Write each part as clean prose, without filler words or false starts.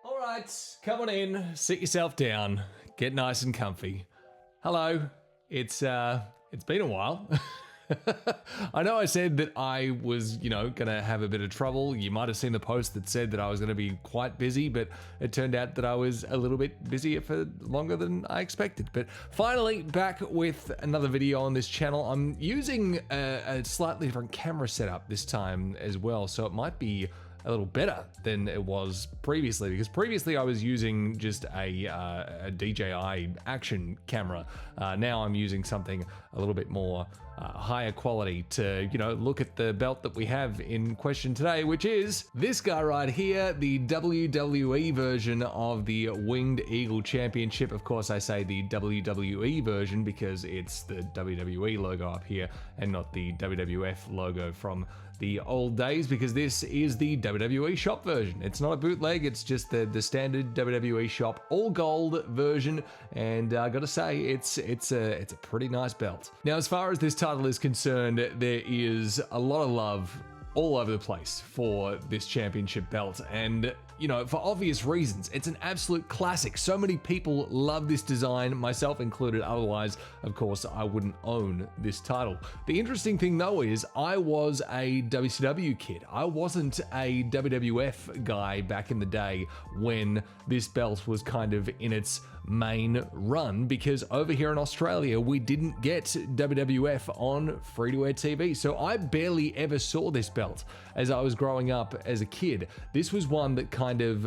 All right, come on in, sit yourself down, get nice and comfy. Hello, it's been a while. I know I said that I was, gonna have a bit of trouble. You might have seen the post that said that I was gonna be quite busy, but it turned out that I was a little bit busier for longer than I expected. But finally, back with another video on this channel. I'm using a slightly different camera setup this time as well, so it might be a little better than it was previously, because previously I was using just a DJI action camera. Now I'm using something a little bit more higher quality to, look at the belt that we have in question today, which is this guy right here, the WWE version of the Winged Eagle Championship. Of course, I say the WWE version because it's the WWE logo up here and not the WWF logo from the old days, because this is the WWE Shop version. It's not a bootleg, it's just the standard WWE Shop all gold version, and I gotta say, it's a pretty nice belt. Now, as far as this title is concerned, there is a lot of love all over the place for this championship belt, and for obvious reasons. It's an absolute classic. So many people love this design, myself included. Otherwise, of course, I wouldn't own this title. The interesting thing though is I was a WCW kid. I wasn't a WWF guy back in the day when this belt was kind of in its main run, because over here in Australia, we didn't get WWF on free-to-air TV. So I barely ever saw this belt as I was growing up as a kid. This was one that kind of,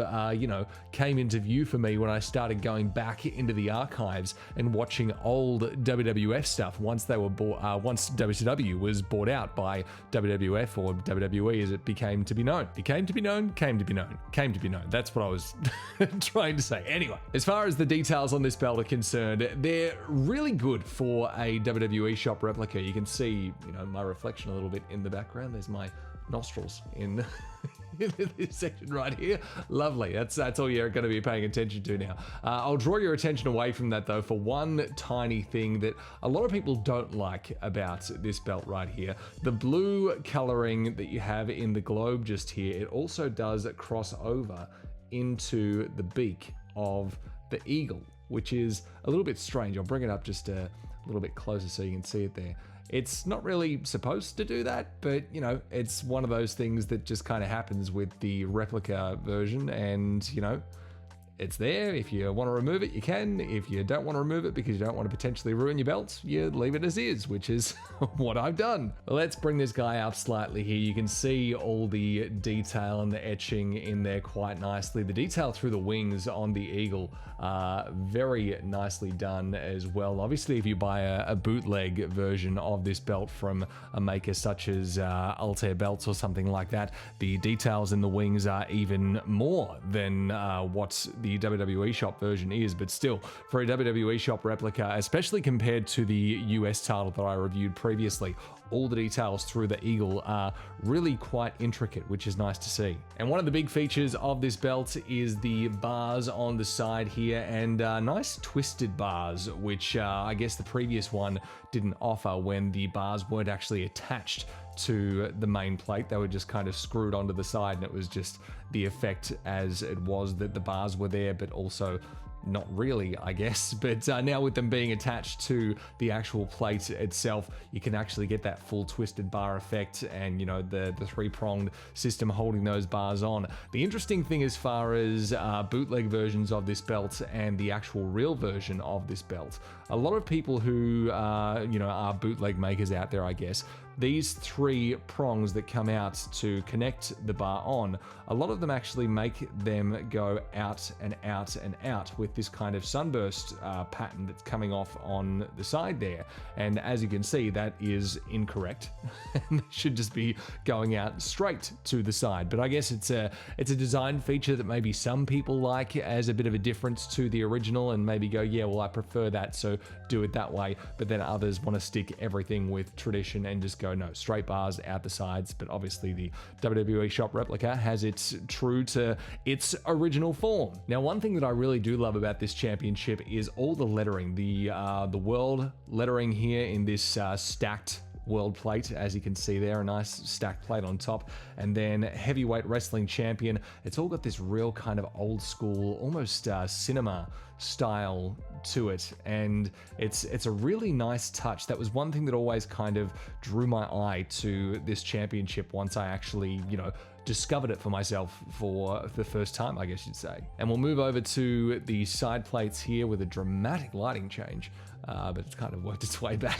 came into view for me when I started going back into the archives and watching old WWF stuff once they were once WCW was bought out by WWF, or WWE as it became to be known. Came to be known. That's what I was trying to say. Anyway, as far as the details on this belt are concerned, they're really good for a WWE Shop replica. You can see, my reflection a little bit in the background. There's my nostrils in this section right here. Lovely. That's all you're going to be paying attention to now. I'll draw your attention away from that though for one tiny thing that a lot of people don't like about this belt right here. The blue coloring that you have in the globe just here, it also does cross over into the beak of the eagle, which is a little bit strange. I'll bring it up just a little bit closer so you can see it there. It's not really supposed to do that, but it's one of those things that just kind of happens with the replica version, and it's there. If you want to remove it, you can. If you don't want to remove it because you don't want to potentially ruin your belt, you leave it as is, which is what I've done. Let's bring this guy up slightly here. You can see all the detail and the etching in there quite nicely. The detail through the wings on the eagle are very nicely done as well. Obviously, if you buy a bootleg version of this belt from a maker such as Altair Belts or something like that, the details in the wings are even more than what the WWE Shop version is. But still, for a WWE Shop replica, especially compared to the US title that I reviewed previously, all the details through the eagle are really quite intricate, which is nice to see. And one of the big features of this belt is the bars on the side here, and nice twisted bars, which I guess the previous one didn't offer when the bars weren't actually attached to the main plate. They were just kind of screwed onto the side, and it was just the effect as it was that the bars were there, but also not really, I guess. But now with them being attached to the actual plate itself, you can actually get that full twisted bar effect, and the three-pronged system holding those bars on. The interesting thing as far as bootleg versions of this belt and the actual real version of this belt, a lot of people who are bootleg makers out there, I guess, these three prongs that come out to connect the bar on, a lot of them actually make them go out and out and out with this kind of sunburst pattern that's coming off on the side there. And as you can see, that is incorrect. They should just be going out straight to the side. But I guess it's a design feature that maybe some people like as a bit of a difference to the original, and maybe go, yeah, well, I prefer that, so do it that way. But then others want to stick everything with tradition and just go, no, straight bars out the sides. But obviously the WWE Shop replica has it true to its original form. Now, one thing that I really do love about this championship is all the lettering, the world lettering here in this stacked world plate, as you can see there, a nice stacked plate on top. And then heavyweight wrestling champion. It's all got this real kind of old school, almost cinema style to it, and it's a really nice touch. That was one thing that always kind of drew my eye to this championship once I actually, you know, discovered it for myself for the first time, I guess you'd say. And we'll move over to the side plates here with a dramatic lighting change. But it's kind of worked its way back.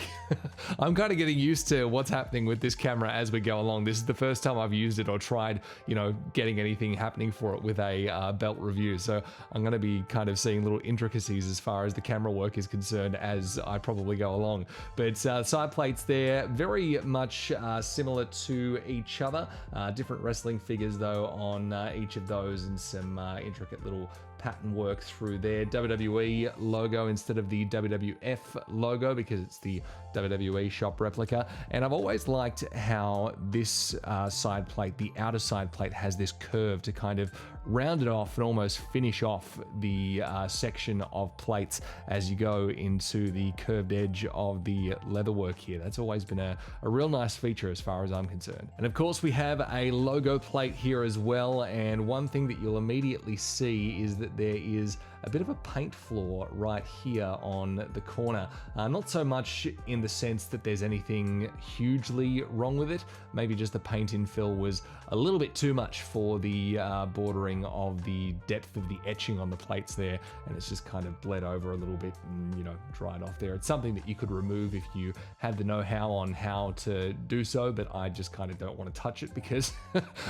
I'm kind of getting used to what's happening with this camera as we go along. This is the first time I've used it or tried, you know, getting anything happening for it with a belt review. So I'm going to be kind of seeing little intricacies as far as the camera work is concerned as I probably go along. But side plates there, very much similar to each other. Different wrestling figures though on each of those, and some intricate little pattern work through their WWE logo instead of the WWF logo, because it's the WWE Shop replica. And I've always liked how this side plate, the outer side plate, has this curve to kind of round it off and almost finish off the section of plates as you go into the curved edge of the leatherwork here. That's always been a real nice feature as far as I'm concerned. And of course we have a logo plate here as well, and one thing that you'll immediately see is that there is a bit of a paint flaw right here on the corner. Not so much in the sense that there's anything hugely wrong with it, maybe just the paint infill was a little bit too much for the bordering of the depth of the etching on the plates there, and it's just kind of bled over a little bit and, you know, dried off there. It's something that you could remove if you had the know-how on how to do so, but I just kind of don't want to touch it because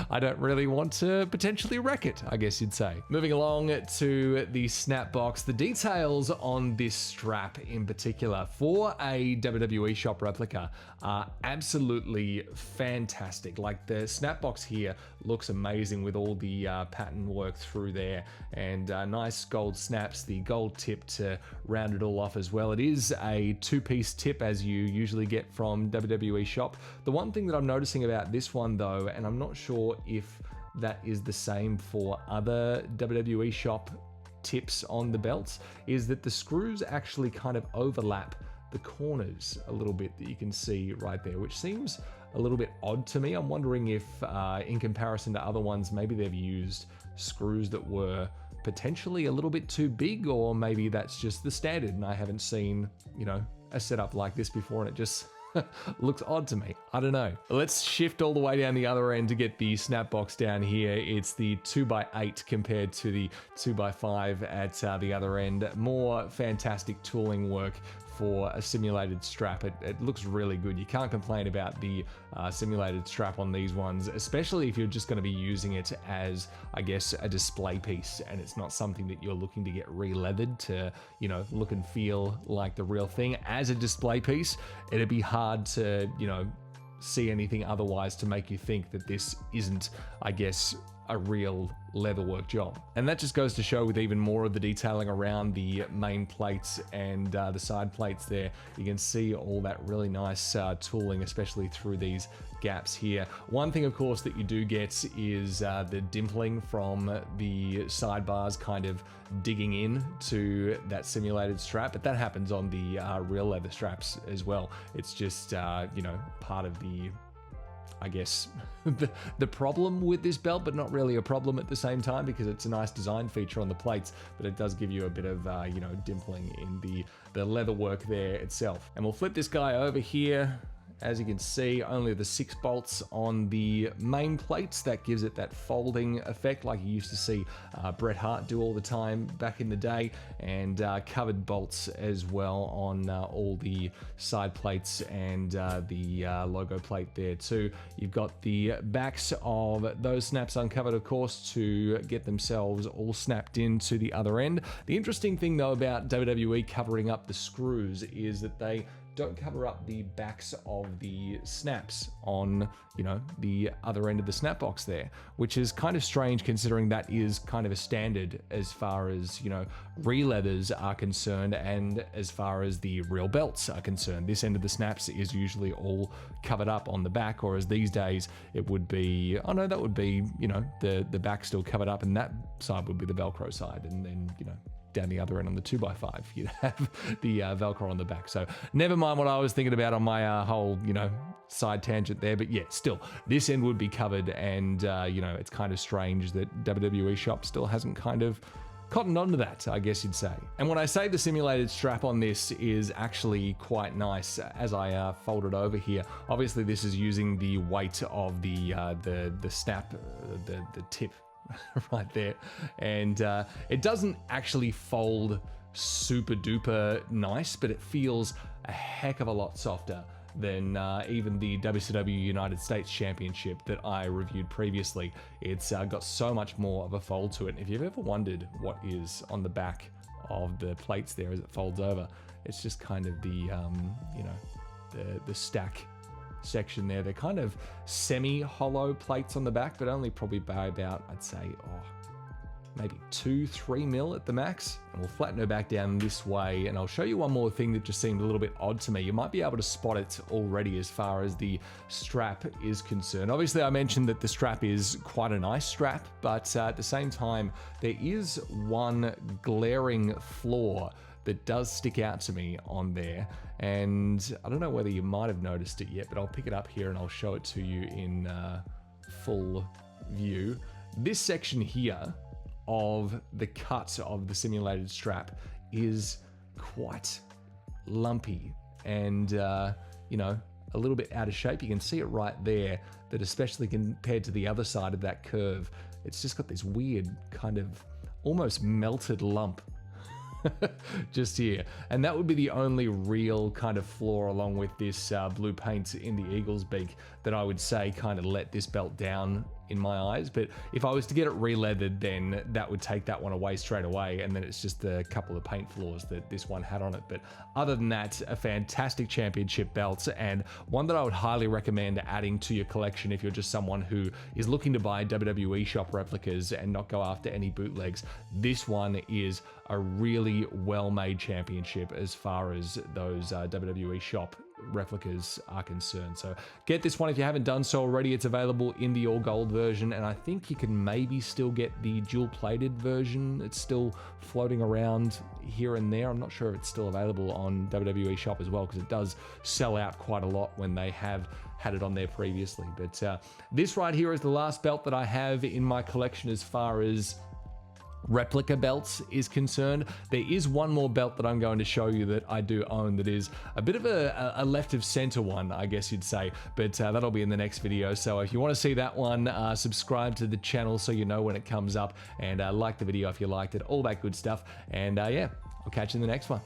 I don't really want to potentially wreck it, I guess you'd say. Moving along to the snap box, the details on this strap in particular for a WWE Shop replica are absolutely fantastic. Like, the snap box here looks amazing with all the pattern work through there, and nice gold snaps, the gold tip to round it all off as well. It is a two-piece tip as you usually get from WWE Shop. The one thing that I'm noticing about this one though, and I'm not sure if that is the same for other WWE Shop tips on the belts, is that the screws actually kind of overlap the corners a little bit, that you can see right there, which seems a little bit odd to me. I'm wondering if in comparison to other ones, maybe they've used screws that were potentially a little bit too big, or maybe that's just the standard and I haven't seen, you know, a setup like this before and it just looks odd to me. I don't know. Let's shift all the way down the other end to get the snap box down here. It's the 2x8 compared to the 2x5 at the other end. More fantastic tooling work for a simulated strap. It looks really good. You can't complain about the simulated strap on these ones, especially if you're just going to be using it as, I guess, a display piece, and it's not something that you're looking to get re-leathered to, you know, look and feel like the real thing. As a display piece, it'd be hard to, you know, see anything otherwise to make you think that this isn't, I guess, a real leatherwork job. And that just goes to show with even more of the detailing around the main plates and the side plates there, you can see all that really nice tooling, especially through these gaps here. One thing of course that you do get is the dimpling from the sidebars kind of digging in to that simulated strap, but that happens on the real leather straps as well. It's just you know, part of the, I guess, the problem with this belt, but not really a problem at the same time, because it's a nice design feature on the plates, but it does give you a bit of, you know, dimpling in the leather work there itself. And we'll flip this guy over here. As you can see, only the 6 bolts on the main plates. That gives it that folding effect like you used to see Bret Hart do all the time back in the day, and covered bolts as well on all the side plates and the logo plate there too. You've got the backs of those snaps uncovered, of course, to get themselves all snapped into the other end. The interesting thing though about WWE covering up the screws is that they don't cover up the backs of the snaps on, you know, the other end of the snap box there, which is kind of strange considering that is kind of a standard as far as, you know, re-leathers are concerned and as far as the real belts are concerned. This end of the snaps is usually all covered up on the back, or as these days it would be, oh no, that would be, you know, the back still covered up and that side would be the Velcro side, and then, you know, down the other end on the 2x5, you'd have the Velcro on the back. So never mind what I was thinking about on my whole, side tangent there. But yeah, still, this end would be covered, and, it's kind of strange that WWE Shop still hasn't kind of cottoned onto that, I guess you'd say. And when I say the simulated strap on this is actually quite nice, as I fold it over here, obviously this is using the weight of the snap, the tip right there, and it doesn't actually fold super duper nice, but it feels a heck of a lot softer than even the WCW United States Championship that I reviewed previously. It's got so much more of a fold to it. If you've ever wondered what is on the back of the plates there as it folds over, it's just kind of the stack section there. They're kind of semi-hollow plates on the back, but only probably by about, I'd say, maybe 2-3 mil at the max. And we'll flatten her back down this way, and I'll show you one more thing that just seemed a little bit odd to me. You might be able to spot it already as far as the strap is concerned. Obviously, I mentioned that the strap is quite a nice strap, but at the same time, there is one glaring flaw that does stick out to me on there, and I don't know whether you might have noticed it yet, but I'll pick it up here and I'll show it to you in full view. This section here of the cut of the simulated strap is quite lumpy and, a little bit out of shape. You can see it right there, that especially compared to the other side of that curve, it's just got this weird kind of almost melted lump just here. And that would be the only real kind of flaw along with this blue paint in the Eagle's beak that I would say kind of let this belt down in my eyes. But if I was to get it re-leathered, then that would take that one away straight away, and then it's just a couple of paint flaws that this one had on it. But other than that, a fantastic championship belt, and one that I would highly recommend adding to your collection if you're just someone who is looking to buy WWE Shop replicas and not go after any bootlegs. This one is a really well-made championship as far as those WWE Shop replicas are concerned. So get this one if you haven't done so already. It's available in the all gold version, and I think you can maybe still get the dual plated version. It's still floating around here and there. I'm not sure if it's still available on WWE Shop as well, because it does sell out quite a lot when they have had it on there previously. But this right here is the last belt that I have in my collection as far as replica belts is concerned. There is one more belt that I'm going to show you that I do own that is a bit of a left of center one, I guess you'd say, but that'll be in the next video. So if you want to see that one, subscribe to the channel so you know when it comes up, and like the video if you liked it, all that good stuff. And yeah, I'll catch you in the next one.